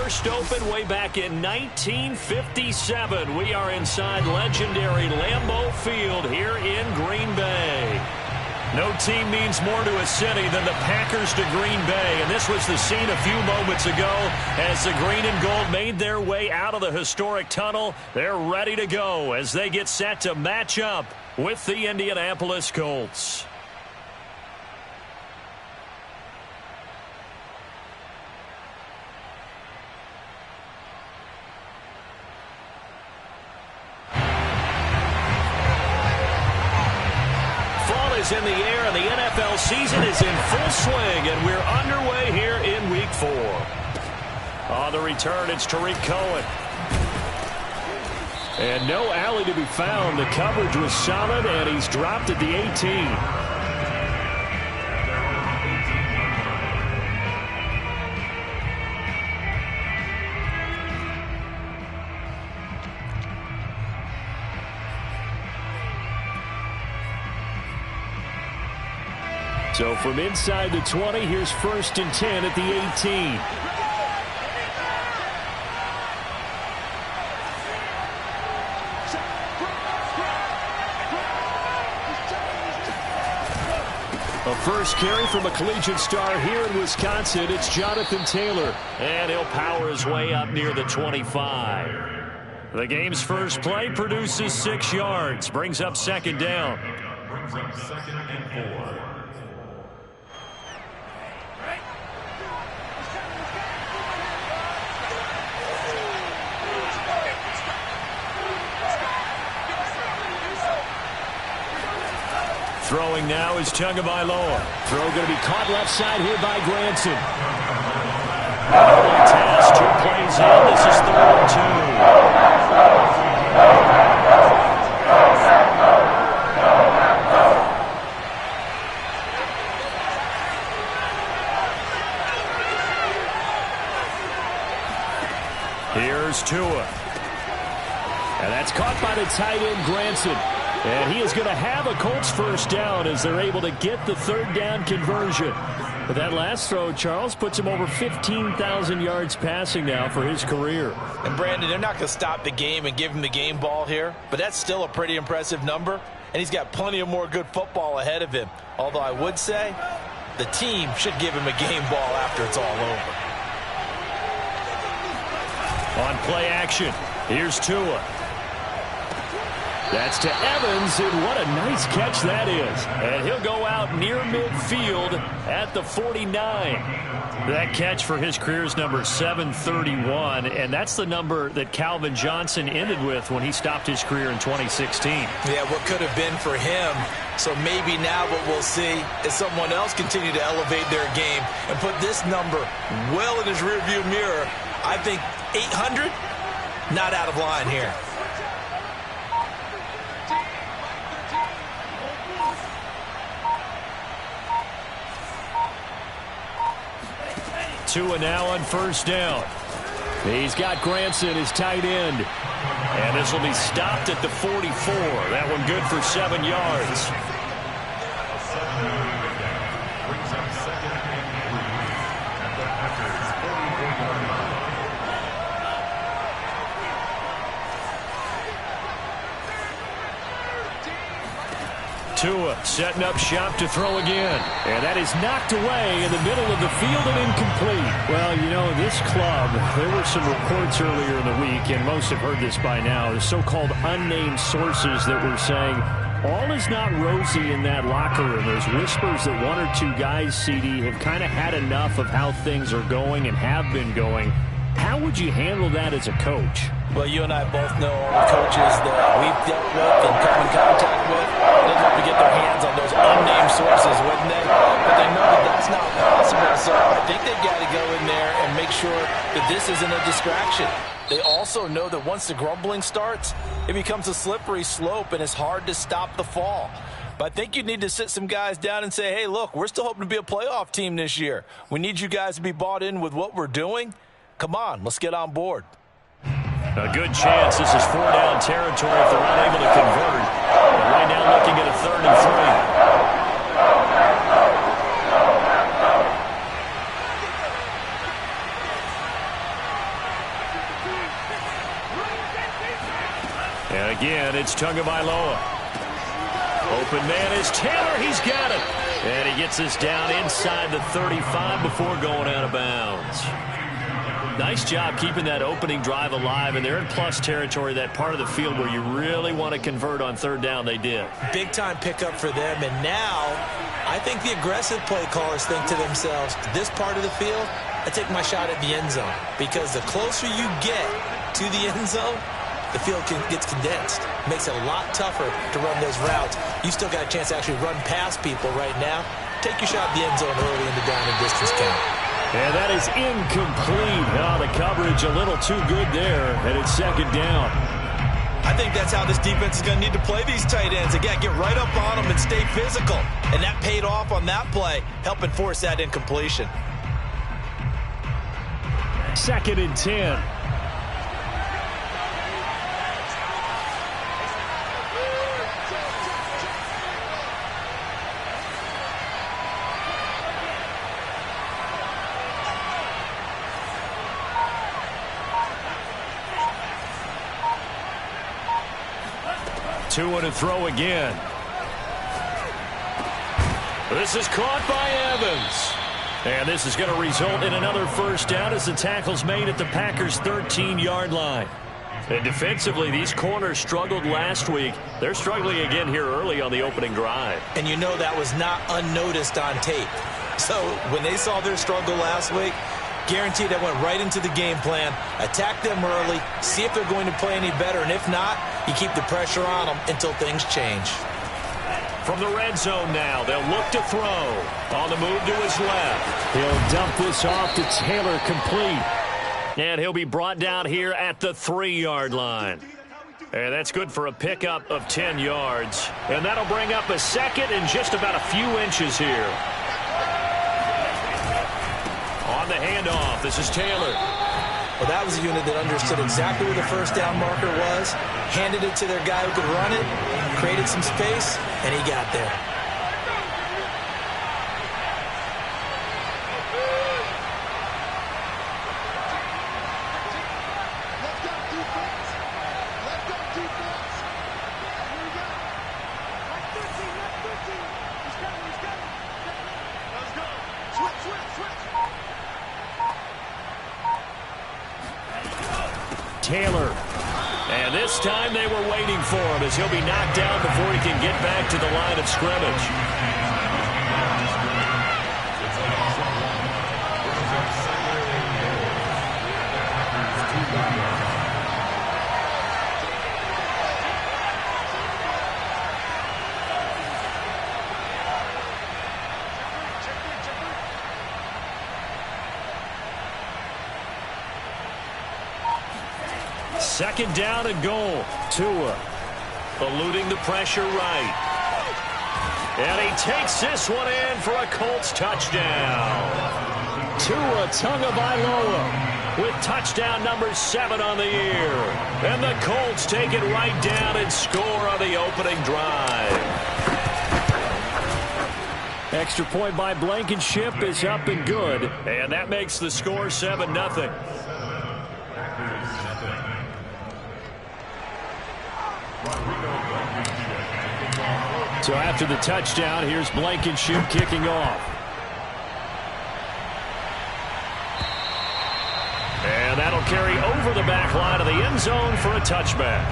first opened way back in 1957. We are inside legendary Lambeau Field here in Green Bay. No team means more to a city than the Packers to Green Bay, and this was the scene a few moments ago as the green and gold made their way out of the historic tunnel. They're ready to go as they get set to match up with the Indianapolis Colts. In the air, and the NFL season is in full swing, and we're underway here in Week 4. On the return, it's Tariq Cohen. And no alley to be found. The coverage was solid, and he's dropped at the 18. So from inside the 20, here's 1st and 10 at the 18. A first carry from a collegiate star here in Wisconsin. It's Jonathan Taylor, and he'll power his way up near the 25. The game's first play produces 6 yards, brings up 2nd down. Brings up 2nd and 4. Throwing now is Tagovailoa. Throw going to be caught left side here by Granson. Early task, 2 plays in. This is 3rd and 2. Here's Tua. And that's caught by the tight end, Granson. And he is going to have a Colts first down as they're able to get the 3rd down conversion. But that last throw, Charles, puts him over 15,000 yards passing now for his career. And, Brandon, they're not going to stop the game and give him the game ball here, but that's still a pretty impressive number, and he's got plenty of more good football ahead of him. Although I would say the team should give him a game ball after it's all over. On play action, here's Tua. That's to Evans, and what a nice catch that is. And he'll go out near midfield at the 49. That catch for his career's number 731, and that's the number that Calvin Johnson ended with when he stopped his career in 2016. Yeah, what could have been for him. So maybe now what we'll see is someone else continue to elevate their game and put this number well in his rearview mirror. I think 800, not out of line here. Tua now on 1st down. He's got Granson, his tight end. And this will be stopped at the 44. That one good for 7 yards. Tua setting up shop to throw again. And that is knocked away in the middle of the field and incomplete. Well, you know, this club, there were some reports earlier in the week, and most have heard this by now, the so-called unnamed sources that were saying all is not rosy in that locker room. There's whispers that 1 or 2 guys, CD, have kind of had enough of how things are going and have been going. How would you handle that as a coach? Well, you and I both know all the coaches that we've dealt with and come in contact with. They'd love to get their hands on those unnamed sources, wouldn't they? But they know that that's not possible, so I think they've got to go in there and make sure that this isn't a distraction. They also know that once the grumbling starts, it becomes a slippery slope, and it's hard to stop the fall. But I think you need to sit some guys down and say, hey, look, we're still hoping to be a playoff team this year. We need you guys to be bought in with what we're doing. Come on, let's get on board. A good chance this is 4-down territory if they're unable to convert. And right now looking at a 3rd and 3. And again, it's Tagovailoa. Open man is Taylor. He's got it. And he gets us down inside the 35 before going out of bounds. Nice job keeping that opening drive alive, and they're in plus territory, that part of the field where you really want to convert on third down. They did. Big-time pickup for them, and now I think the aggressive play callers think to themselves, this part of the field, I take my shot at the end zone, because the closer you get to the end zone, the field gets condensed. Makes it a lot tougher to run those routes. You still got a chance to actually run past people right now. Take your shot at the end zone early in the down and distance count. And that is incomplete. Oh, the coverage a little too good there, and it's second down. I think that's how this defense is going to need to play these tight ends. Again, get right up on them and stay physical. And that paid off on that play, helping force that incompletion. 2nd and 10. Two and a throw again. This is caught by Evans. And this is going to result in another first down as the tackle's made at the Packers' 13-yard line. And defensively, these corners struggled last week. They're struggling again here early on the opening drive. And you know that was not unnoticed on tape. So when they saw their struggle last week, guaranteed that went right into the game plan. Attack them early, see if they're going to play any better, and if not, you keep the pressure on them until things change. From the red zone now, they'll look to throw. On the move to his left. He'll dump this off to Taylor, complete. And he'll be brought down here at the 3-yard line. And that's good for a pickup of 10 yards. And that'll bring up a second and just about a few inches here. On the handoff, this is Taylor. Well, that was a unit that understood exactly where the first down marker was, handed it to their guy who could run it, created some space, and he got there. Taylor. And this time they were waiting for him as he'll be knocked down before he can get back to the line of scrimmage. Second down and goal. Tua eluding the pressure right. And he takes this one in for a Colts touchdown. Tua Tagovailoa with touchdown number 7 on the year. And the Colts take it right down and score on the opening drive. Extra point by Blankenship is up and good. And that makes the score 7-0. So after the touchdown, here's Blankenship kicking off. And that'll carry over the back line of the end zone for a touchback.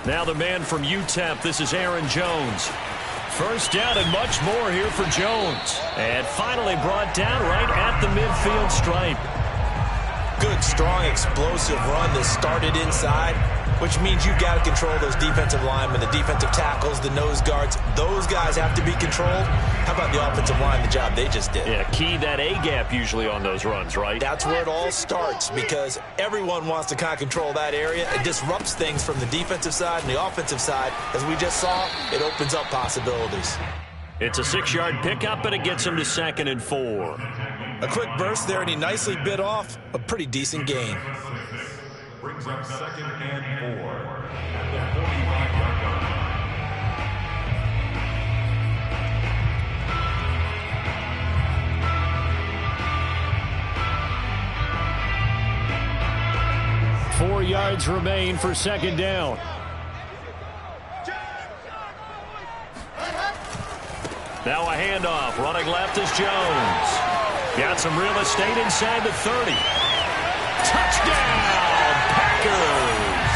Now the man from UTEP, this is Aaron Jones. First down and much more here for Jones. And finally brought down right at the midfield stripe. Good, strong, explosive run that started inside, which means you've got to control those defensive linemen, the defensive tackles, the nose guards. Those guys have to be controlled. How about the offensive line, the job they just did? Yeah, key that A-gap usually on those runs, right? That's where it all starts, because everyone wants to kind of control that area. It disrupts things from the defensive side and the offensive side. As we just saw, it opens up possibilities. It's a 6-yard pickup, and it gets him to 2nd and 4. A quick burst there, and he nicely bit off a pretty decent gain. Brings up 2nd and 4 at the 45-yard line. 4 yards remain for 2nd down. Now a handoff. Running left is Jones. Got some real estate inside the 30. Touchdown, Packers!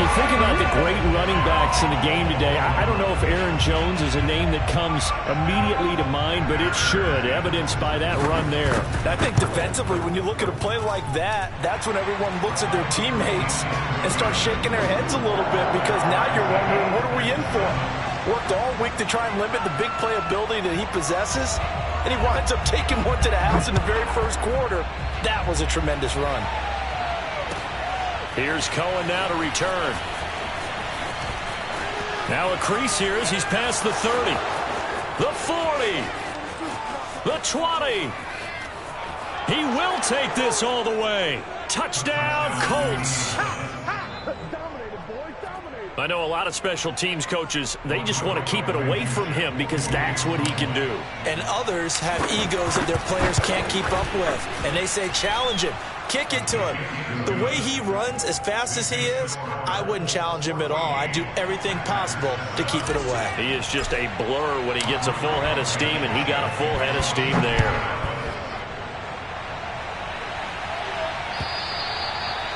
You think about the great running backs in the game today. I don't know if Aaron Jones is a name that comes immediately to mind, but it should, evidenced by that run there. I think defensively, when you look at a play like that, that's when everyone looks at their teammates and starts shaking their heads a little bit, because now you're wondering, what are we in for? Worked all week to try and limit the big playability that he possesses, and he winds up taking one to the house in the very first quarter. That was a tremendous run. Here's Cohen now to return. Now a crease here as he's past the 30. The 40. The 20. He will take this all the way. Touchdown, Colts. I know a lot of special teams coaches, they just want to keep it away from him because that's what he can do. And others have egos that their players can't keep up with. And they say, challenge him. Kick it to him. The way he runs, as fast as he is, I wouldn't challenge him at all. I'd do everything possible to keep it away. He is just a blur when he gets a full head of steam, and he got a full head of steam there.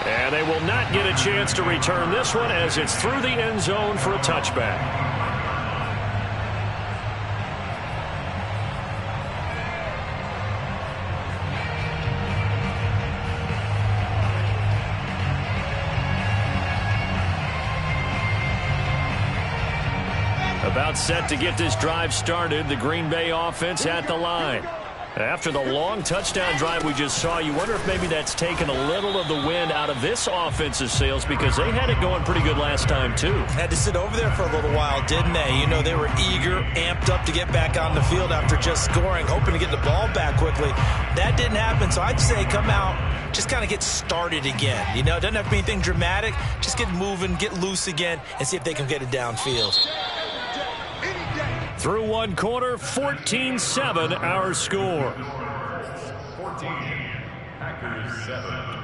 And they will not get a chance to return this one as it's through the end zone for a touchback. About set to get this drive started, the Green Bay offense at the line. After the long touchdown drive we just saw, you wonder if maybe that's taken a little of the wind out of this offense's sails, because they had it going pretty good last time, too. Had to sit over there for a little while, didn't they? You know, they were eager, amped up to get back on the field after just scoring, hoping to get the ball back quickly. That didn't happen, so I'd say come out, just kind of get started again. You know, it doesn't have to be anything dramatic. Just get moving, get loose again, and see if they can get it downfield. Through one quarter, 14-7 our score. 14, Packers 7.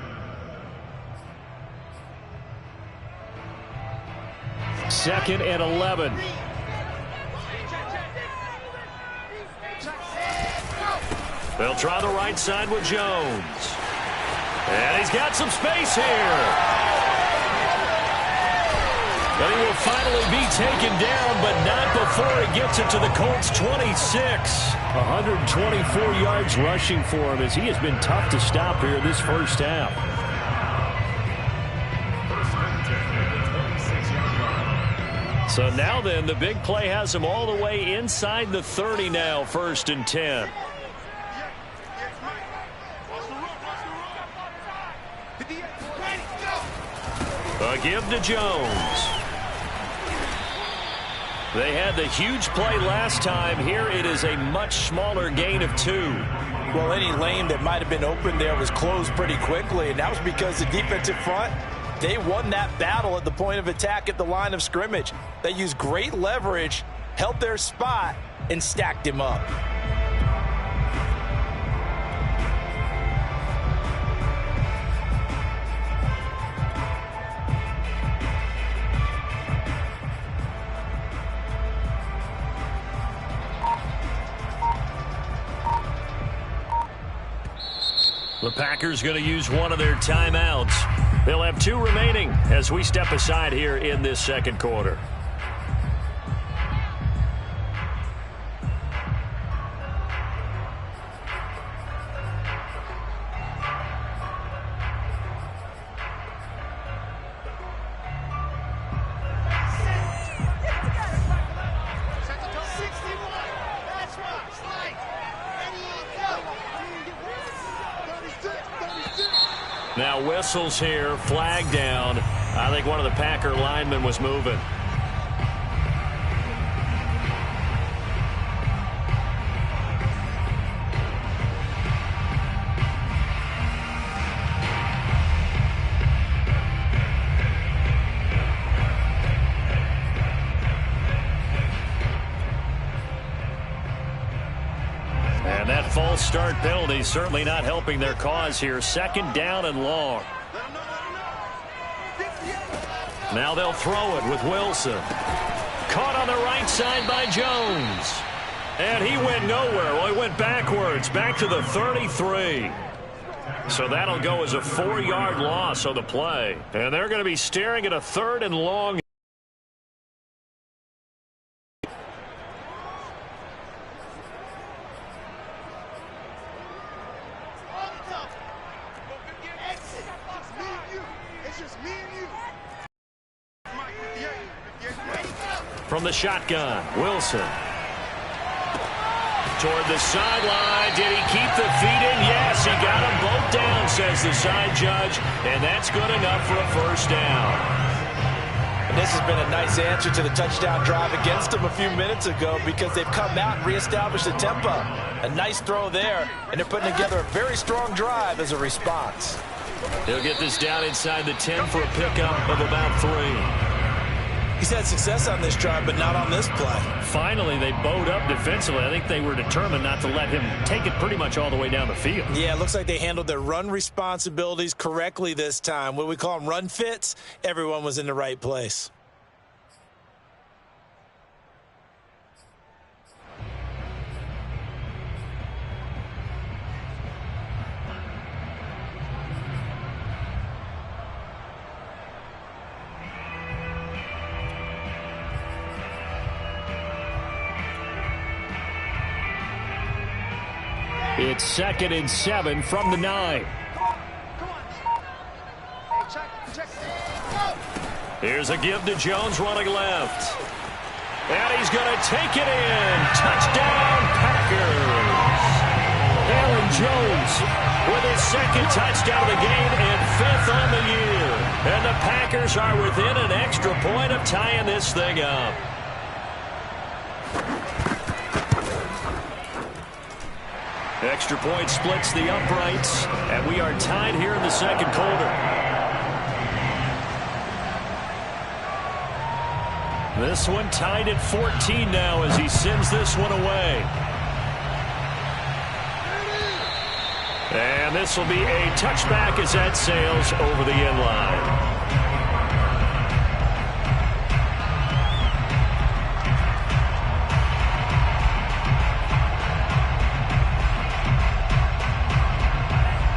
Second and 11. They'll try the right side with Jones. And he's got some space here. But he will finally be taken down, but not before he gets it to the Colts 26. 124 yards rushing for him as he has been tough to stop here this first half. So now then, the big play has him all the way inside the 30 now, 1st and 10. A give to Jones. They had the huge play last time. Here it is a much smaller gain of 2. Well, any lane that might have been open there was closed pretty quickly, and that was because the defensive front, they won that battle at the point of attack at the line of scrimmage. They used great leverage, held their spot, and stacked him up. The Packers going to use one of their timeouts. They'll have 2 remaining as we step aside here in this second quarter. Now whistles here, flag down. I think one of the Packer linemen was moving. And that false start penalty certainly not helping their cause here. Second down and long. Now they'll throw it with Wilson. Caught on the right side by Jones. And he went nowhere. Well, he went backwards, back to the 33. So that'll go as a 4-yard loss on the play. And they're going to be staring at a 3rd and long. From the shotgun, Wilson. Toward the sideline. Did he keep the feet in? Yes, he got them both down, says the side judge. And that's good enough for a first down. And this has been a nice answer to the touchdown drive against them a few minutes ago because they've come out and reestablished the tempo. A nice throw there, and they're putting together a very strong drive as a response. He'll get this down inside the 10 for a pickup of about 3. He's had success on this drive, but not on this play. Finally, they bowed up defensively. I think they were determined not to let him take it pretty much all the way down the field. Yeah, it looks like they handled their run responsibilities correctly this time. What we call them run fits, everyone was in the right place. It's 2nd and 7 from the 9. Here's a give to Jones running left. And he's going to take it in. Touchdown, Packers. Aaron Jones with his 2nd touchdown of the game and 5th on the year. And the Packers are within an extra point of tying this thing up. Extra point splits the uprights, and we are tied here in the second quarter. This one tied at 14 now as he sends this one away. And this will be a touchback as that sails over the end line.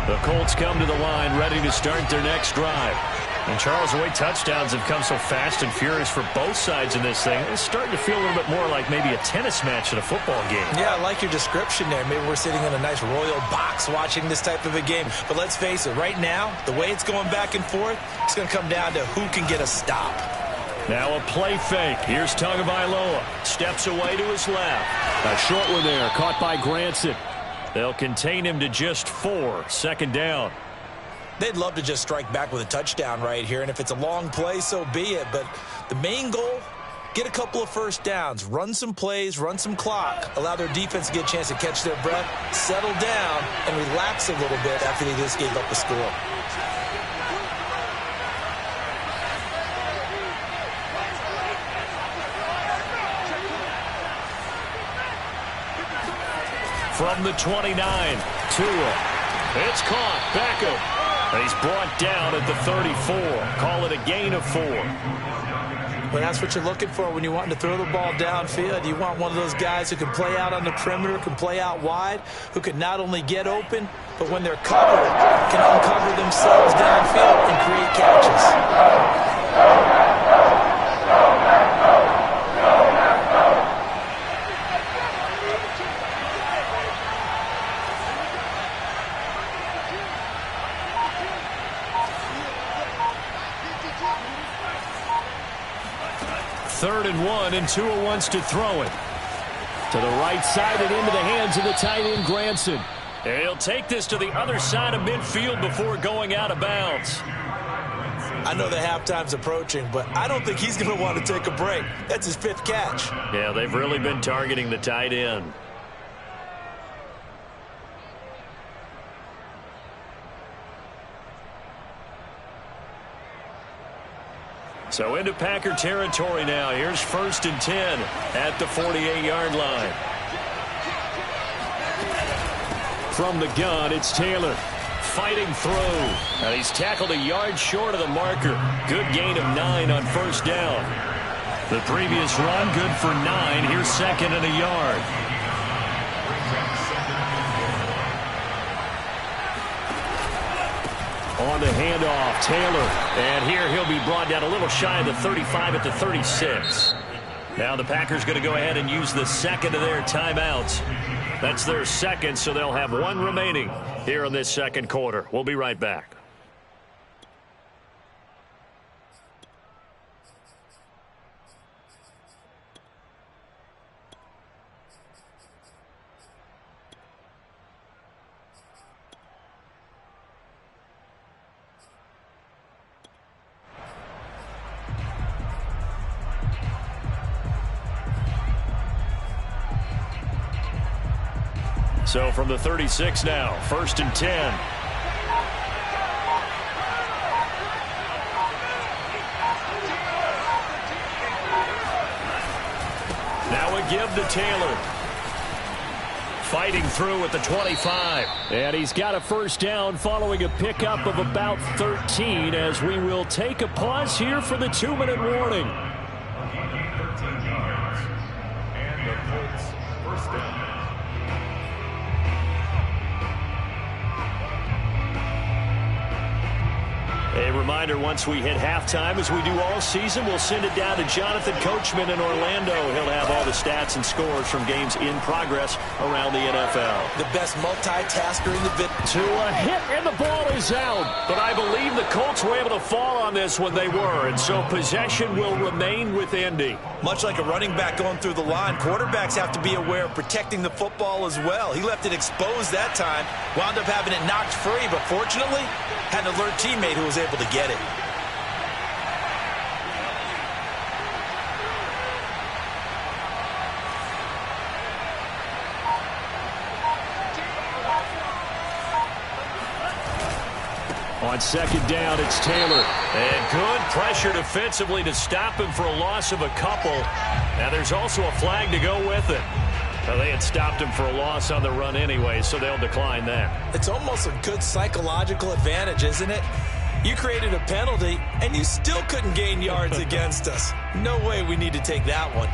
The Colts come to the line ready to start their next drive. And Charles, the way touchdowns have come so fast and furious for both sides in this thing, it's starting to feel a little bit more like maybe a tennis match in a football game. Yeah, I like your description there. Maybe we're sitting in a nice royal box watching this type of a game. But let's face it, right now, the way it's going back and forth, it's going to come down to who can get a stop. Now a play fake. Here's Tagovailoa. Steps away to his left. A short one there, caught by Granson. They'll contain him to just 4. 2nd down. They'd love to just strike back with a touchdown right here, and if it's a long play, so be it. But the main goal, get a couple of first downs, run some plays, run some clock, allow their defense to get a chance to catch their breath, settle down, and relax a little bit after they just gave up a score. From the 29, Tua. It's caught. Beckham. He's brought down at the 34. Call it a gain of 4. Well, that's what you're looking for when you want to throw the ball downfield. You want one of those guys who can play out on the perimeter, can play out wide, who can not only get open, but when they're covered, can uncover themselves downfield and create catches. Third and 1, and Tua wants to throw it. To the right side and into the hands of the tight end, Granson. And he'll take this to the other side of midfield before going out of bounds. I know the halftime's approaching, but I don't think he's going to want to take a break. That's his 5th catch. Yeah, they've really been targeting the tight end. So into Packer territory now. Here's 1st and 10 at the 48-yard line. From the gun, it's Taylor. Fighting through. And he's tackled a yard short of the marker. Good gain of 9 on 1st down. The previous run, good for 9. Here's 2nd and a yard. On the handoff, Taylor. And here he'll be brought down a little shy of the 35 at the 36. Now the Packers going to go ahead and use the 2nd of their timeouts. That's their 2nd, so they'll have 1 remaining here in this 2nd quarter. We'll be right back. So from the 36 now, 1st and 10. Now a give to Taylor. Fighting through at the 25. And he's got a 1st down following a pickup of about 13 as we will take a pause here for the 2-minute warning. 13 yards. And the Colts 1st down. A reminder, once we hit halftime, as we do all season, we'll send it down to Jonathan Coachman in Orlando. He'll have all the stats and scores from games in progress around the NFL. The best multitasker in the business. To a hit, and the ball is out. But I believe the Colts were able to fall on this when they were, and so possession will remain with Indy. Much like a running back going through the line, quarterbacks have to be aware of protecting the football as well. He left it exposed that time, wound up having it knocked free, but fortunately, had an alert teammate who was able to get it. On 2nd down, it's Taylor. And good pressure defensively to stop him for a loss of a couple. Now there's also a flag to go with it. Well, they had stopped him for a loss on the run anyway, so they'll decline that. It's almost a good psychological advantage, isn't it? You created a penalty, and you still couldn't gain yards against us. No way we need to take that one.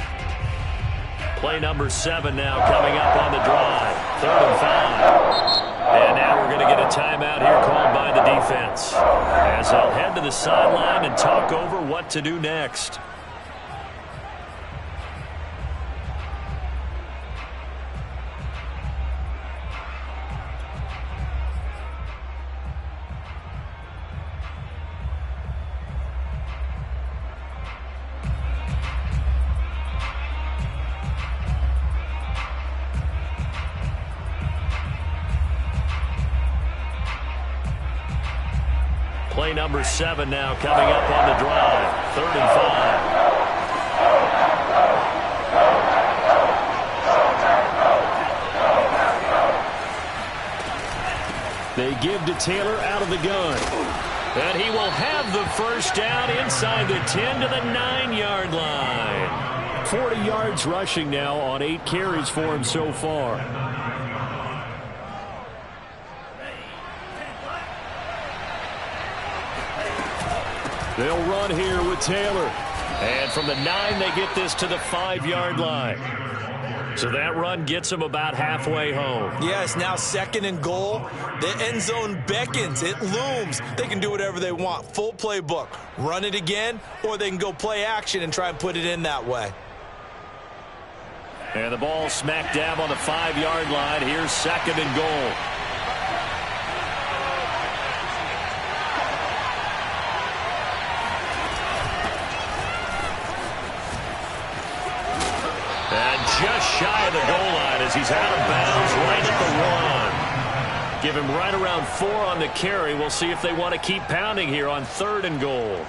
Play number 7 now coming up on the drive. 3rd and 5. And now we're going to get a timeout here called by the defense, as they'll head to the sideline and talk over what to do next. Play number 7 now coming up on the drive. 3rd and 5. They give to Taylor out of the gun. And he will have the 1st down inside the 10 to the 9-yard line. 40 yards rushing now on 8 carries for him so far. They'll run here with Taylor. And from the 9, they get this to the 5-yard line. So that run gets them about halfway home. Yeah, it's now 2nd and goal. The end zone beckons. It looms. They can do whatever they want. Full playbook. Run it again, or they can go play action and try and put it in that way. And the ball smack dab on the 5-yard line. Here's 2nd and goal. And just shy of the goal line as he's out of bounds right at the 1. Give him right around 4 on the carry. We'll see if they want to keep pounding here on 3rd and goal.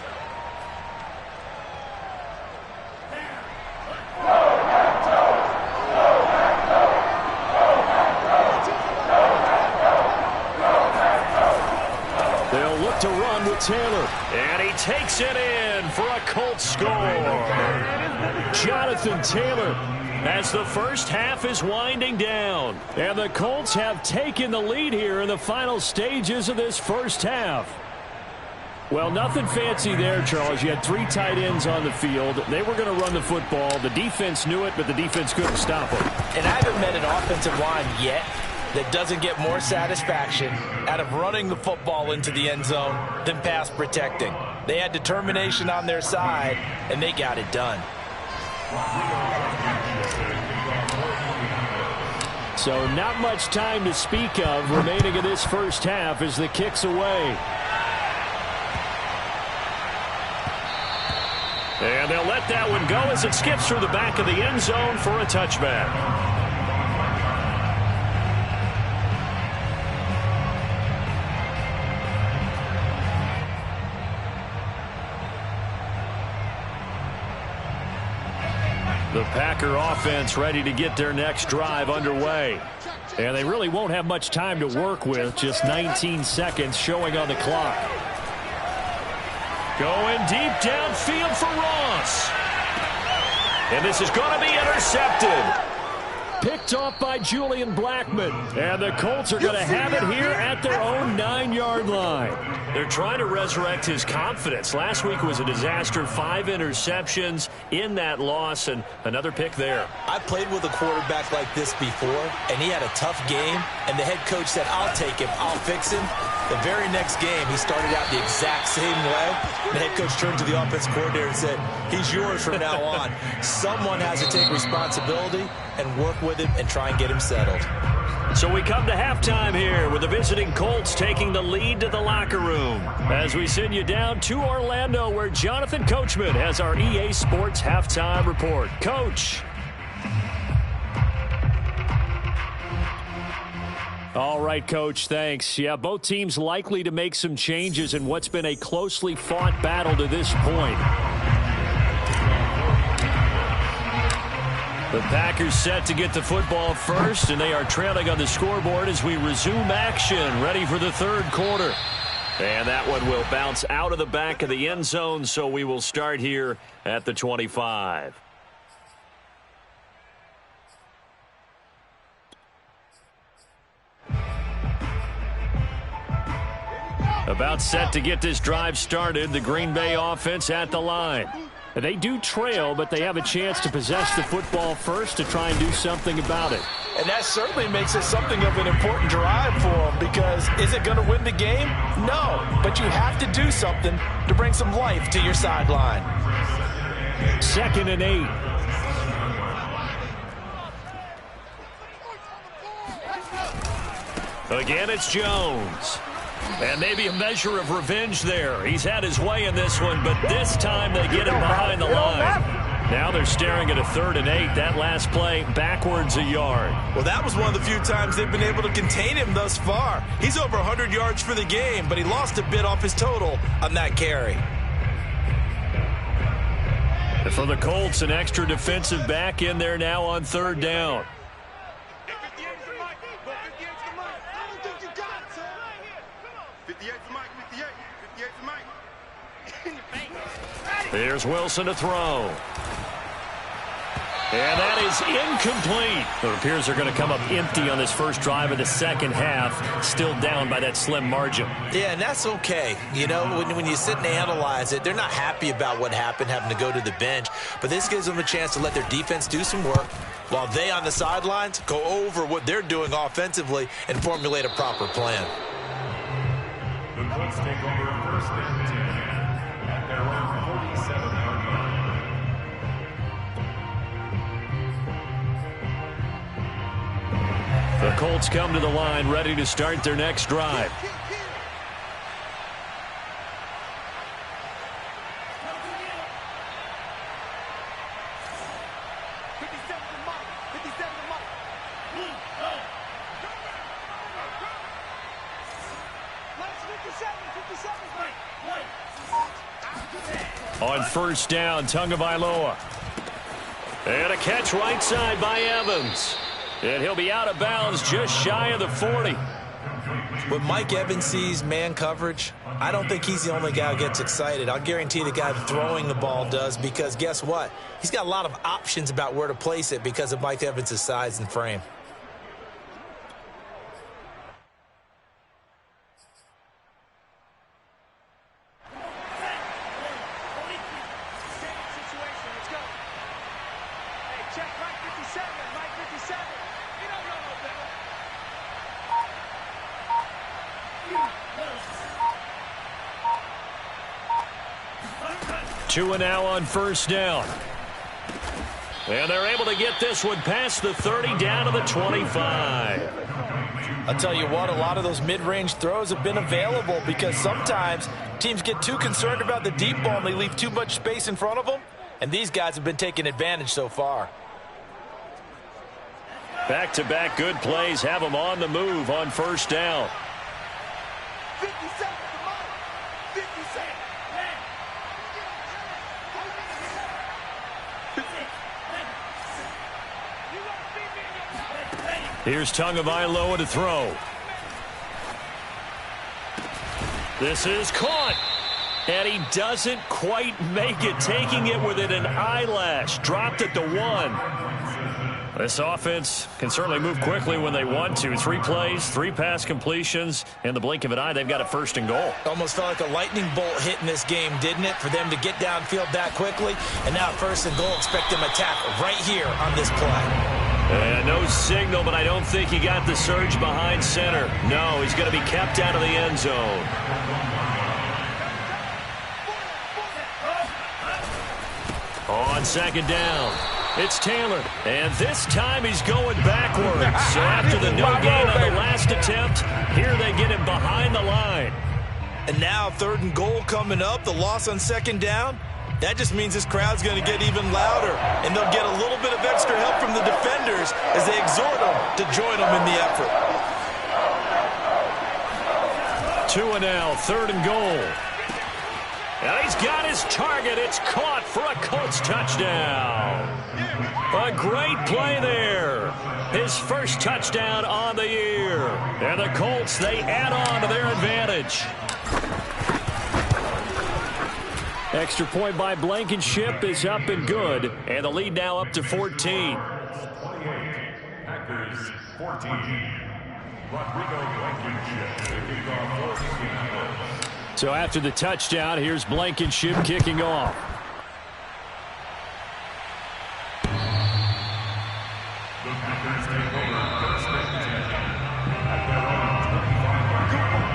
They'll look to run with Taylor. And he takes it in for a Colts score. Jonathan Taylor, as the first half is winding down. And the Colts have taken the lead here in the final stages of this first half. Well, nothing fancy there, Charles. You had 3 tight ends on the field. They were going to run the football. The defense knew it, but the defense couldn't stop them. And I haven't met an offensive line yet that doesn't get more satisfaction out of running the football into the end zone than pass protecting. They had determination on their side, and they got it done. So not much time to speak of remaining in this first half as the kick's away. And they'll let that one go as it skips through the back of the end zone for a touchback. The Packer offense ready to get their next drive underway. And they really won't have much time to work with, just 19 seconds showing on the clock. Going deep downfield for Ross. And this is going to be intercepted. Picked off by Julian Blackmon. And the Colts are going to have it here at their own 9-yard line. They're trying to resurrect his confidence. Last week was a disaster. 5 interceptions in that loss, and another pick there. I played with a quarterback like this before, and he had a tough game, and the head coach said, I'll take him, I'll fix him. The very next game, he started out the exact same way. The head coach turned to the offense coordinator and said, he's yours from now on. Someone has to take responsibility and work with him and try and get him settled. So we come to halftime here with the visiting Colts taking the lead to the locker room. As we send you down to Orlando, where Jonathan Coachman has our EA Sports halftime report. Coach. All right, Coach, thanks. Yeah, both teams likely to make some changes in what's been a closely fought battle to this point. The Packers set to get the football first, and they are trailing on the scoreboard as we resume action, ready for the 3rd quarter. And that one will bounce out of the back of the end zone, so we will start here at the 25. About set to get this drive started, the Green Bay offense at the line. They do trail, but they have a chance to possess the football first to try and do something about it. And that certainly makes it something of an important drive for them, because is it going to win the game? No, but you have to do something to bring some life to your sideline. 2nd and 8. Again, it's Jones. And maybe a measure of revenge there. He's had his way in this one, but this time they get him behind the line. Now they're staring at a 3rd and 8. That last play, backwards a yard. Well, that was one of the few times they've been able to contain him thus far. He's over 100 yards for the game, but he lost a bit off his total on that carry. For the Colts, an extra defensive back in there now on 3rd down. There's Wilson to throw. And that is incomplete. It appears they're going to come up empty on this first drive of the second half, still down by that slim margin. Yeah, and that's okay. You know, when you sit and analyze it, they're not happy about what happened, having to go to the bench. But this gives them a chance to let their defense do some work while they on the sidelines go over what they're doing offensively and formulate a proper plan. The Colts take over 1st and 10 at their own 47-yard line. The Colts come to the line ready to start their next drive. On first down, Tagovailoa. And a catch right side by Evans. And he'll be out of bounds just shy of the 40. When Mike Evans sees man coverage, I don't think he's the only guy who gets excited. I'll guarantee the guy throwing the ball does, because guess what? He's got a lot of options about where to place it because of Mike Evans' size and frame. Two and now on first down. And they're able to get this one past the 30 down to the 25. I'll tell you what, a lot of those mid-range throws have been available because sometimes teams get too concerned about the deep ball and they leave too much space in front of them, and these guys have been taking advantage so far. Back-to-back good plays have them on the move on first down. 50 seconds, come on. 50 seconds. Here's Tagovailoa to throw. This is caught. And he doesn't quite make it, taking it within an eyelash. Dropped at the 1. This offense can certainly move quickly when they want to. 3 plays, 3 pass completions. In the blink of an eye, they've got a first and goal. Almost felt like a lightning bolt hit in this game, didn't it? For them to get downfield that quickly. And now first and goal, expect them to tackle right here on this play. And no signal, but I don't think he got the surge behind center. No, he's going to be kept out of the end zone. On second down, it's Taylor. And this time he's going backwards. So after the no gain on the last attempt, here they get him behind the line. And now third and goal coming up, the loss on second down. That just means this crowd's going to get even louder, and they'll get a little bit of extra help from the defenders as they exhort them to join them in the effort. 2 and now, third and goal. And he's got his target. It's caught for a Colts touchdown. A great play there. His first touchdown on the year. And the Colts, they add on to their advantage. Extra point by Blankenship is up and good. And the lead now up to 14. 28, Packers 14. Rodrigo Blankenship kicking off 14. So after the touchdown, here's Blankenship kicking off. The Packers take over first and 10 at their own 25-yard line.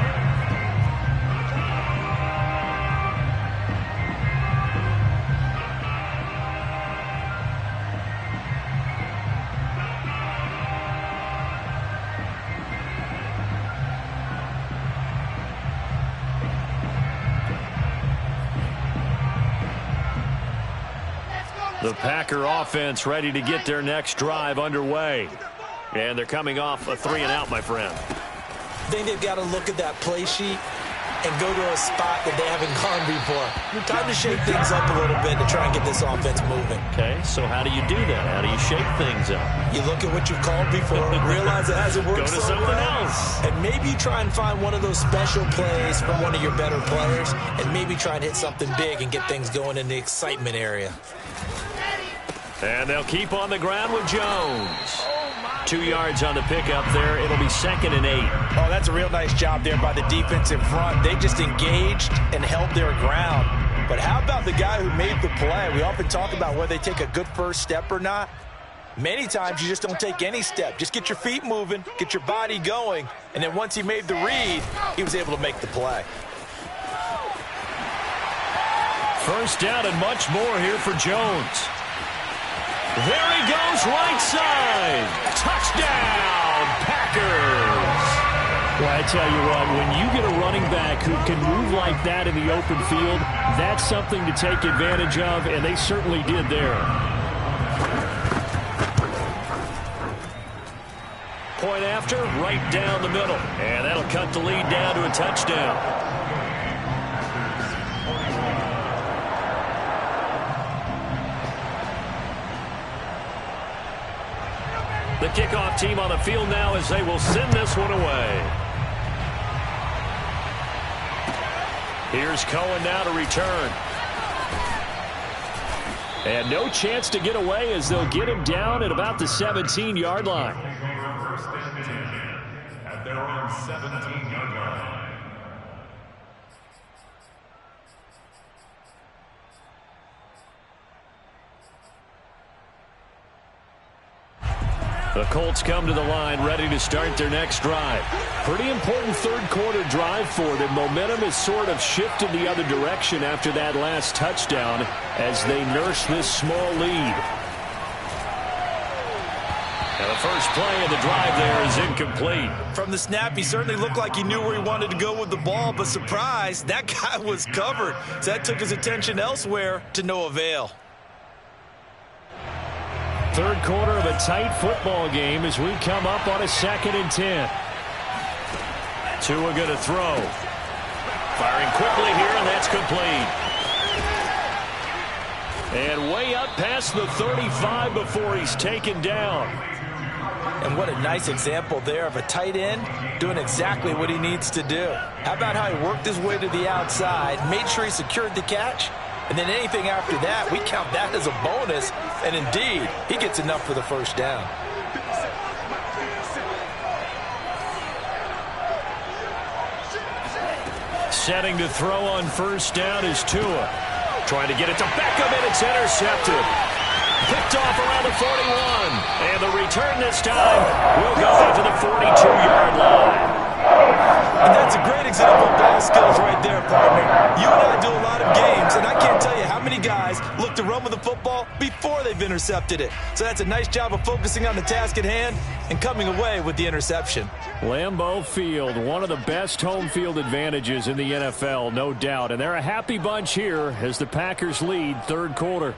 The Packer offense ready to get their next drive underway. And they're coming off a 3-and-out, my friend. I think they've got to look at that play sheet and go to a spot that they haven't gone before. Time to shake things up a little bit to try and get this offense moving. Okay, so how do you do that? How do you shake things up? You look at what you've called before, realize it hasn't worked Go to so something well, else. and maybe try and find one of those special plays from one of your better players, and maybe try and hit something big and get things going in the excitement area. And they'll keep on the ground with Jones. 2 yards on the pickup there. It'll be 2nd and 8. Oh, that's a real nice job there by the defense in front. They just engaged and held their ground. But how about the guy who made the play? We often talk about whether they take a good first step or not. Many times you just don't take any step. Just get your feet moving, get your body going, and then once he made the read, he was able to make the play. First down and much more here for Jones. There he goes, right side. Touchdown, Packers. Well, I tell you what, when you get a running back who can move like that in the open field, that's something to take advantage of, and they certainly did there. point after, right down the middle. And that'll cut the lead down to a touchdown. The kickoff team on the field now as they will send this one away. Here's Cohen now to return. And no chance to get away as they'll get him down at about the 17-yard line. First and 10 at their own 17-yard line. The Colts come to the line ready to start their next drive. Pretty important third-quarter drive for them. Momentum has sort of shifted the other direction after that last touchdown as they nurse this small lead. And the first play of the drive there is incomplete. From the snap, he certainly looked like he knew where he wanted to go with the ball, but surprise, that guy was covered. So that took his attention elsewhere to no avail. Third quarter of a tight football game as we come up on a 2nd and 10. Tua going to throw. Firing quickly here, and that's complete. And way up past the 35 before he's taken down. And what a nice example there of a tight end doing exactly what he needs to do. How about how he worked his way to the outside, made sure he secured the catch, and then anything after that, we count that as a bonus. And indeed, he gets enough for the first down. Setting to throw on first down is Tua. Trying to get it to Beckham, and it's intercepted. Picked off around the 41. And the return this time will go into the 42-yard line. And that's a great example of ball skills right there, partner. You and I do a lot of games, and I can't tell you how many guys look to run with the football before they've intercepted it. So that's a nice job of focusing on the task at hand and coming away with the interception. Lambeau Field, one of the best home field advantages in the NFL, no doubt. And they're a happy bunch here as the Packers lead third quarter.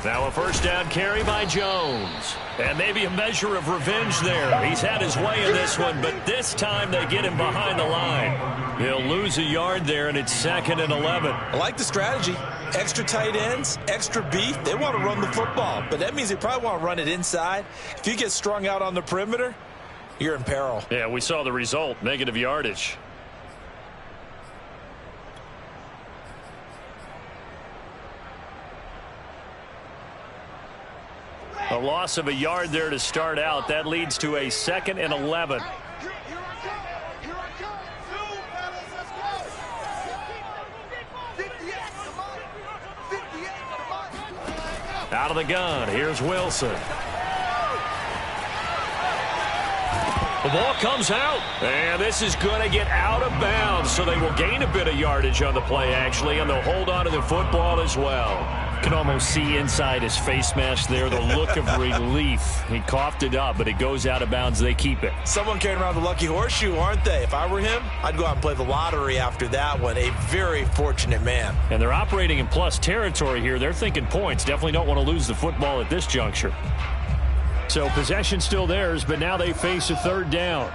Now a first down carry by Jones. And maybe a measure of revenge there. He's had his way in this one, but this time they get him behind the line. He'll lose a yard there, and it's 2nd and 11. I like the strategy. Extra tight ends, extra beef. They want to run the football, but that means they probably want to run it inside. If you get strung out on the perimeter, you're in peril. Yeah, we saw the result, negative yardage. A loss of a yard there to start out. That leads to a 2nd and 11. Out of the gun, here's Wilson. The ball comes out, and this is going to get out of bounds, so they will gain a bit of yardage on the play, actually, and they'll hold on to the football as well. Can almost see inside his face mask there the look of relief. He coughed it up, but it goes out of bounds. They keep it. Someone carrying around the lucky horseshoe, aren't they? If I were him, I'd go out and play the lottery after that one. A very fortunate man. And they're operating in plus territory here. They're thinking points. Definitely don't want to lose the football at this juncture. So possession still theirs, but now they face a third down.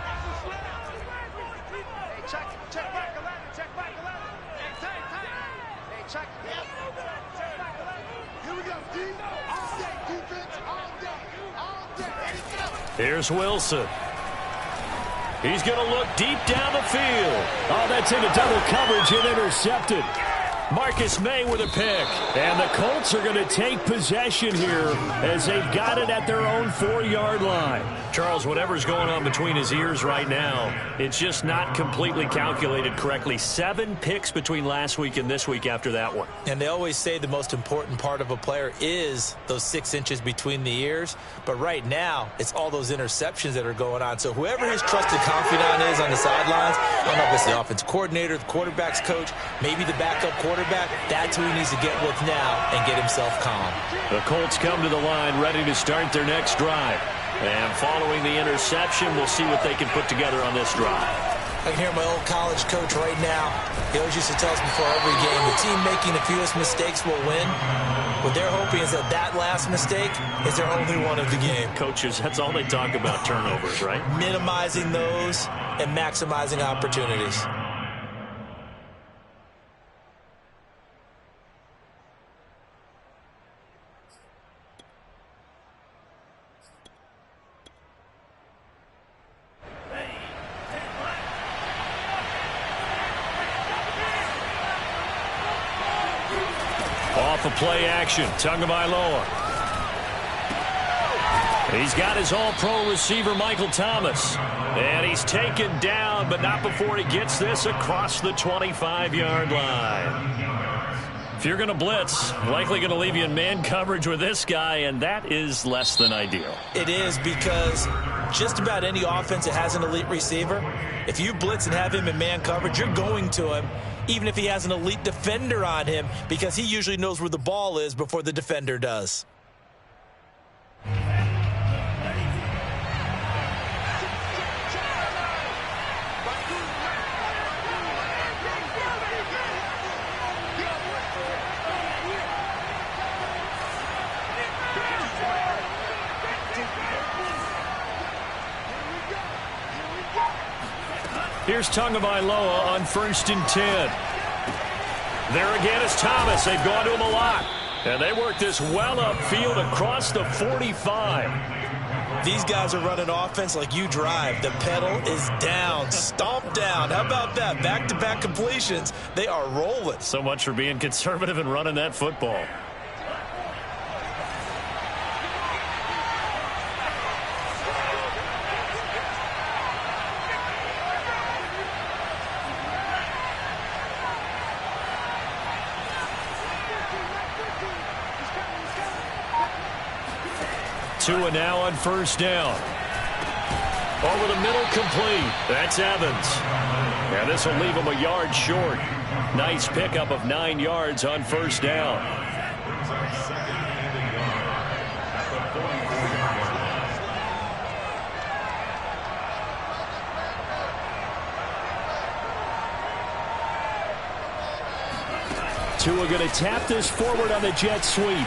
Here's Wilson. He's going to look deep down the field. Oh, that's into double coverage and intercepted. Marcus May with a pick. And the Colts are going to take possession here as they've got it at their own 4-yard line. Charles, whatever's going on between his ears right now, it's just not completely calculated correctly. 7 picks between last week and this week after that one. And they always say the most important part of a player is those 6 inches between the ears. But right now, it's all those interceptions that are going on. So whoever his trusted confidant is on the sidelines, I don't know if it's the offense coordinator, the quarterback's coach, maybe the backup quarterback, that's who he needs to get with now and get himself calm. The Colts come to the line ready to start their next drive. And following the interception, we'll see what they can put together on this drive. I can hear my old college coach right now. He always used to tell us before every game, the team making the fewest mistakes will win. What they're hoping is that that last mistake is their only one of the game. Coaches, that's all they talk about, turnovers, right? Minimizing those and maximizing opportunities. Off of play action, Tagovailoa. He's got his all-pro receiver, Michael Thomas. And he's taken down, but not before he gets this across the 25-yard line. If you're going to blitz, likely going to leave you in man coverage with this guy, and that is less than ideal. It is, because just about any offense that has an elite receiver, if you blitz and have him in man coverage, you're going to him, even if he has an elite defender on him, because he usually knows where the ball is before the defender does. Here's Tagovailoa on 1st and 10. There again is Thomas. They've gone to him a lot. And they work this well upfield across the 45. These guys are running offense like you drive. The pedal is down, stomp down. How about that? Back-to-back completions. They are rolling. So much for being conservative and running that football. Tua now on 1st down. Over the middle, complete. That's Evans. And this will leave him a yard short. Nice pickup of 9 yards on 1st down. Brings up 2nd and a yard at the 44-yard line. Tua going to tap this forward on the jet sweep.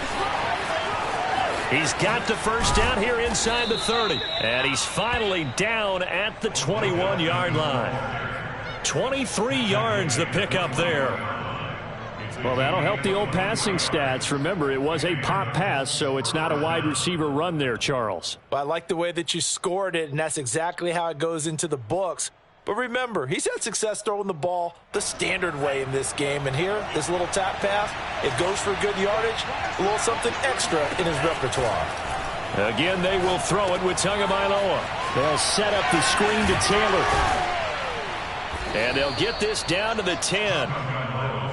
He's got the 1st down here inside the 30. And he's finally down at the 21-yard line. 23 yards the pickup there. Well, that'll help the old passing stats. Remember, it was a pop pass, so it's not a wide receiver run there, Charles. I like the way that you scored it, and that's exactly how it goes into the books. But remember, he's had success throwing the ball the standard way in this game. And here, this little tap pass, it goes for good yardage, a little something extra in his repertoire. Again, they will throw it with Tagovailoa. They'll set up the screen to Taylor. And they'll get this down to the 10.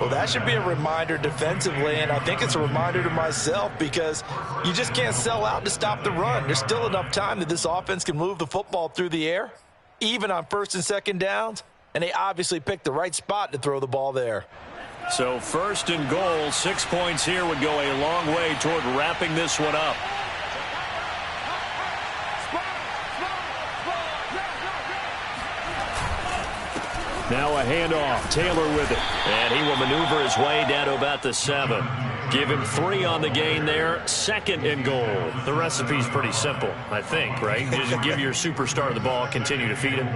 Well, that should be a reminder defensively, and I think it's a reminder to myself, because you just can't sell out to stop the run. There's still enough time that this offense can move the football through the air, even on 1st and 2nd downs, and they obviously picked the right spot to throw the ball there. So 1st and goal, 6 points here would go a long way toward wrapping this one up. Now a handoff, Taylor with it, and he will maneuver his way down to about the 7. Give him 3 on the gain there, 2nd and goal. The recipe's pretty simple, I think, right? Just give your superstar the ball, continue to feed him.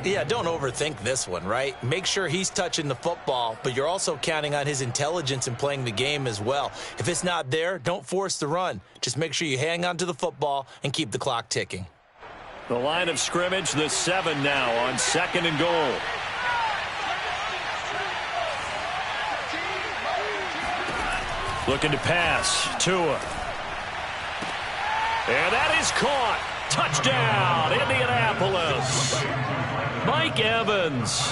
Yeah, don't overthink this one, right? Make sure he's touching the football, but you're also counting on his intelligence in playing the game as well. If it's not there, don't force the run. Just make sure you hang on to the football and keep the clock ticking. The line of scrimmage, the 7 now on 2nd and goal. Looking to pass, Tua. And that is caught. Touchdown, Indianapolis. Mike Evans,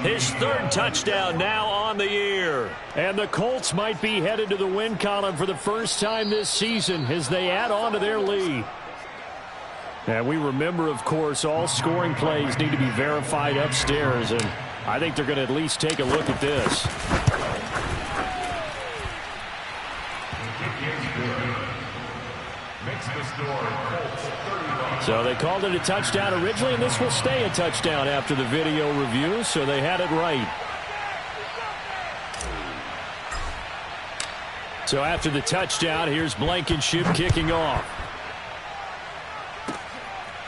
his 3rd touchdown now on the year. And the Colts might be headed to the win column for the first time this season as they add on to their lead. And we remember, of course, all scoring plays need to be verified upstairs, and I think they're going to at least take a look at this. Makes the score Colts 31. So they called it a touchdown originally, and this will stay a touchdown after the video review, so they had it right. So after the touchdown, here's Blankenship kicking off.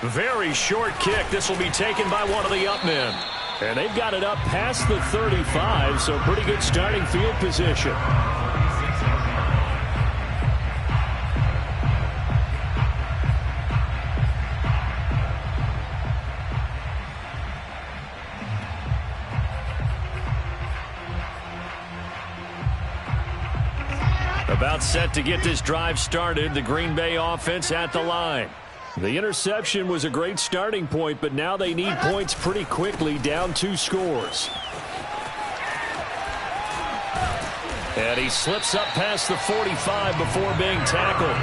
Very short kick. This will be taken by one of the up men. And they've got it up past the 35, so pretty good starting field position. About set to get this drive started, the Green Bay offense at the line. The interception was a great starting point, but now they need points pretty quickly, down 2 scores. And he slips up past the 45 before being tackled.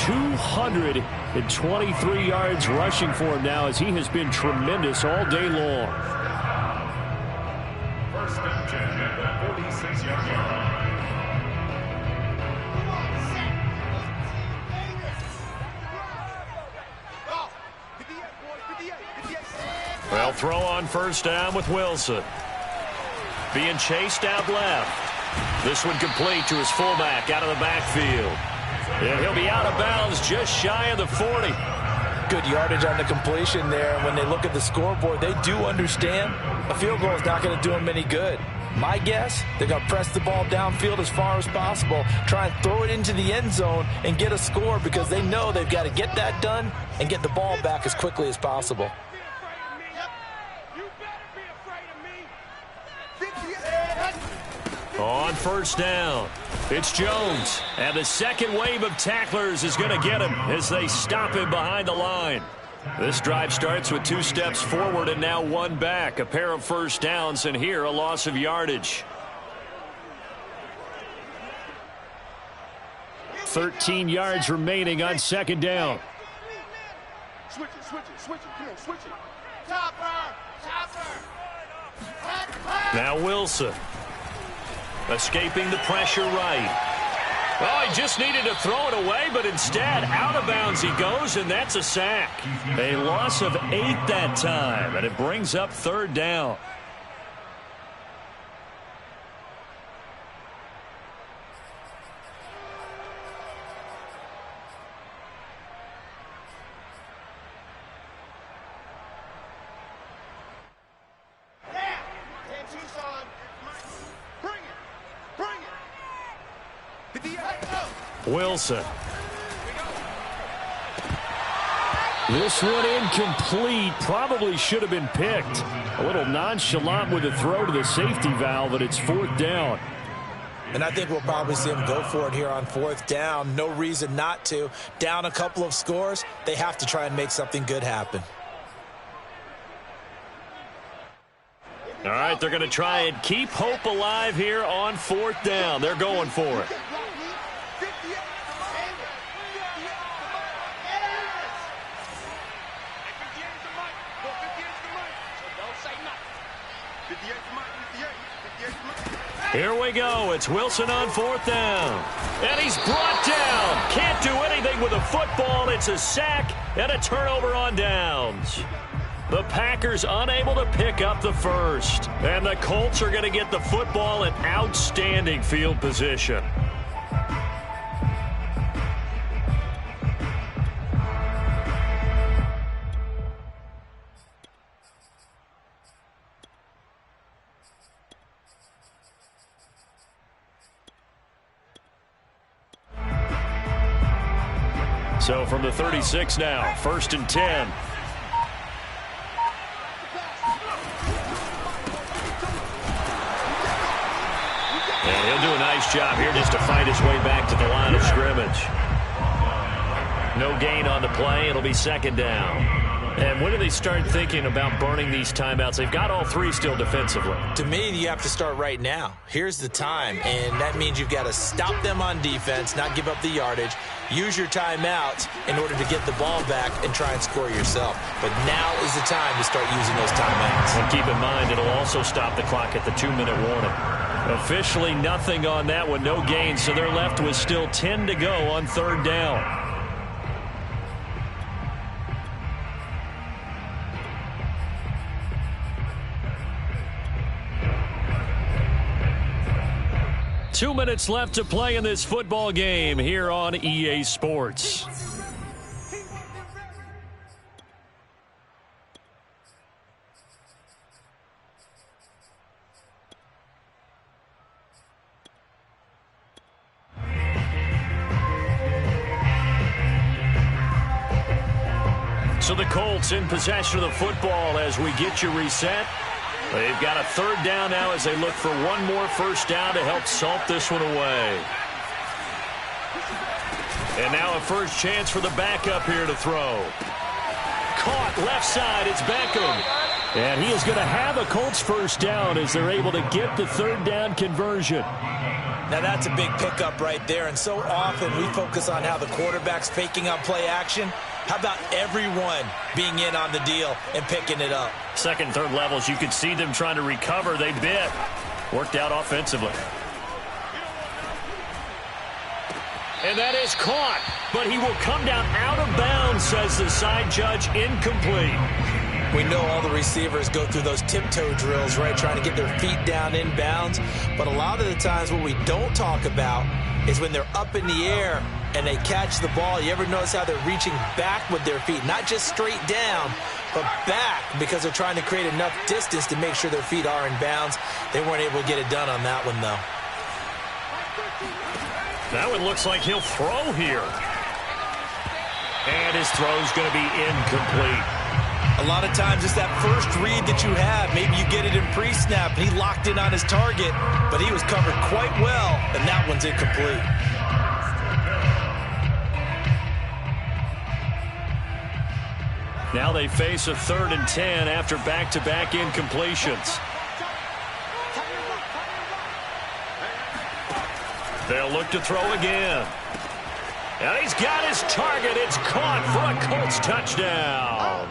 223 yards rushing for him now, as he has been tremendous all day long. First and 10 at the 46-yard line. Well, throw on first down with Wilson. Being chased out left. This one complete to his fullback out of the backfield. And he'll be out of bounds just shy of the 40. Good yardage on the completion there. When they look at the scoreboard, they do understand a field goal is not going to do them any good. My guess, they're going to press the ball downfield as far as possible, try and throw it into the end zone and get a score, because they know they've got to get that done and get the ball back as quickly as possible. On first down, it's Jones. And the second wave of tacklers is going to get him as they stop him behind the line. This drive starts with 2 steps forward and now 1 back. A pair of first downs, and here a loss of yardage. 13 yards remaining on second down. Switch it. Come on, switch it. Chopper. Now Wilson. Escaping the pressure right. Oh, he just needed to throw it away, but instead, out of bounds he goes, and that's a sack. A loss of 8 that time, and it brings up third down. Wilson. This one incomplete. Probably should have been picked. A little nonchalant with a throw to the safety valve, and it's fourth down. And I think we'll probably see him go for it here on fourth down. No reason not to. Down a couple of scores, they have to try and make something good happen. All right, they're going to try and keep hope alive here on fourth down. They're going for it. Here we go. It's Wilson on fourth down. And he's brought down. Can't do anything with a football. It's a sack and a turnover on downs. The Packers unable to pick up the first. And the Colts are going to get the football in outstanding field position. So from the 36 now, first and 10. And he'll do a nice job here just to fight his way back to the line of scrimmage. No gain on the play. It'll be second down. And when do they start thinking about burning these timeouts? They've got all 3 still defensively. To me, you have to start right now. Here's the time, and that means you've got to stop them on defense, not give up the yardage, use your timeouts in order to get the ball back and try and score yourself. But now is the time to start using those timeouts. And keep in mind, it'll also stop the clock at the 2-minute warning. Officially nothing on that one, no gain, so they're left with still 10 to go on third down. 2 minutes left to play in this football game here on EA Sports. So the Colts in possession of the football as we get you reset. They've got a third down now as they look for one more first down to help salt this one away. And now a first chance for the backup here to throw. Caught left side. It's Beckham. And he is going to have a Colts first down as they're able to get the third down conversion. Now that's a big pickup right there, and so often we focus on how the quarterback's faking on play action. How about everyone being in on the deal and picking it up? Second, third levels, you could see them trying to recover. They bit. Worked out offensively. And that is caught, but he will come down out of bounds, says the side judge, incomplete. We know all the receivers go through those tiptoe drills, right, trying to get their feet down in bounds. But a lot of the times what we don't talk about is when they're up in the air and they catch the ball. You ever notice how they're reaching back with their feet? Not just straight down, but back, because they're trying to create enough distance to make sure their feet are in bounds. They weren't able to get it done on that one, though. That one looks like he'll throw here. And his throw's going to be incomplete. A lot of times it's that first read that you have. Maybe you get it in pre-snap, and he locked in on his target, but he was covered quite well, and that one's incomplete. Now they face a 3rd and 10 after back-to-back incompletions. They'll look to throw again. And he's got his target. It's caught for a Colts touchdown.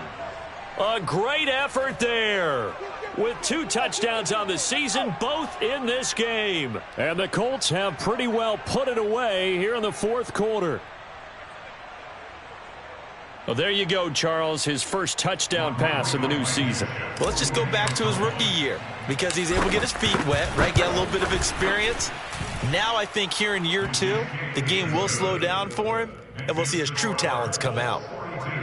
A great effort there. With 2 touchdowns on the season, both in this game. And the Colts have pretty well put it away here in the 4th quarter. Well, there you go, Charles, his first touchdown pass in the new season. Well, let's just go back to his rookie year, because he's able to get his feet wet, right, get a little bit of experience. Now I think here in year 2, the game will slow down for him, and we'll see his true talents come out.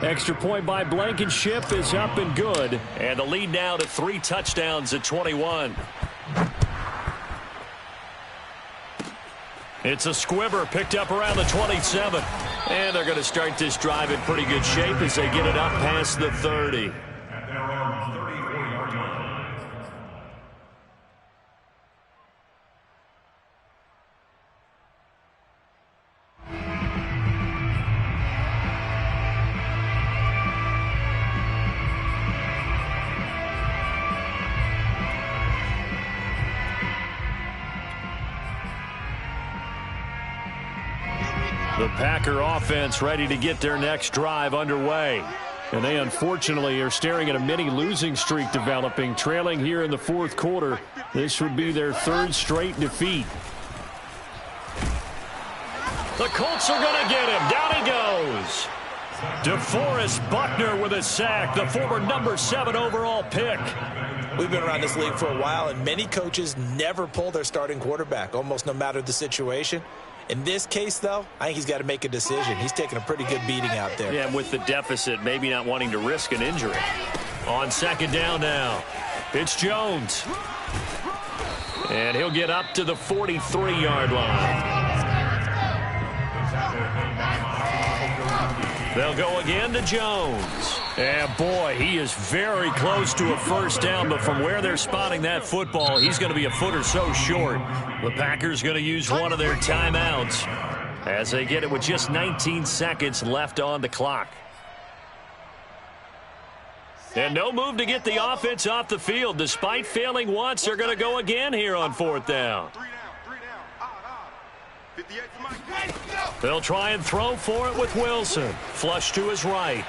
Extra point by Blankenship is up and good. And the lead now to 3 touchdowns at 21. It's a squibber picked up around the 27. And they're going to start this drive in pretty good shape as they get it up past the 30. At their own 34-yard line. The Packer offense ready to get their next drive underway. And they unfortunately are staring at a mini losing streak developing, trailing here in the 4th quarter. This would be their 3rd straight defeat. The Colts are going to get him. Down he goes. DeForest Buckner with a sack, the former number 7 overall pick. We've been around this league for a while, and many coaches never pull their starting quarterback, almost no matter the situation. In this case, though, I think he's got to make a decision. He's taking a pretty good beating out there. Yeah, and with the deficit, maybe not wanting to risk an injury. On 2nd down now, it's Jones. And he'll get up to the 43-yard line. They'll go again to Jones. And boy, he is very close to a first down, but from where they're spotting that football, he's going to be a foot or so short. The Packers going to use one of their timeouts as they get it with just 19 seconds left on the clock. And no move to get the offense off the field. Despite failing once, they're going to go again here on 4th down. They'll try and throw for it with Wilson. Flush to his right.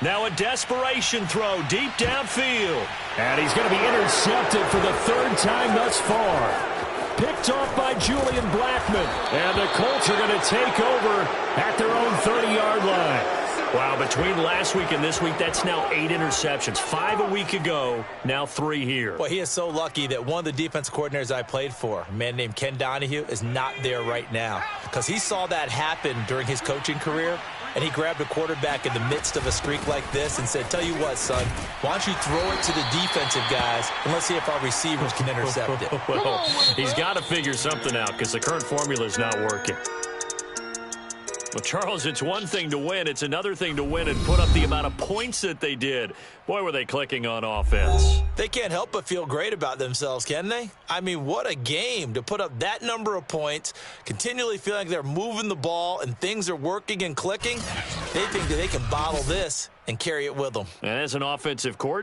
Now a desperation throw deep downfield. And he's going to be intercepted for the 3rd time thus far. Picked off by Julian Blackmon. And the Colts are going to take over at their own 30-yard line. Wow, between last week and this week, that's now 8 interceptions. 5 a week ago, now 3 here. Well, he is so lucky that one of the defense coordinators I played for, a man named Ken Donahue, is not there right now. Because he saw that happen during his coaching career, and he grabbed a quarterback in the midst of a streak like this and said, tell you what, son, why don't you throw it to the defensive guys, and let's see if our receivers can intercept it. Well, he's got to figure something out because the current formula is not working. Well, Charles, it's one thing to win. It's another thing to win and put up the amount of points that they did. Boy, were they clicking on offense. They can't help but feel great about themselves, can they? I mean, what a game to put up that number of points, continually feeling like they're moving the ball and things are working and clicking. They think that they can bottle this and carry it with them. And as an offensive coordinator,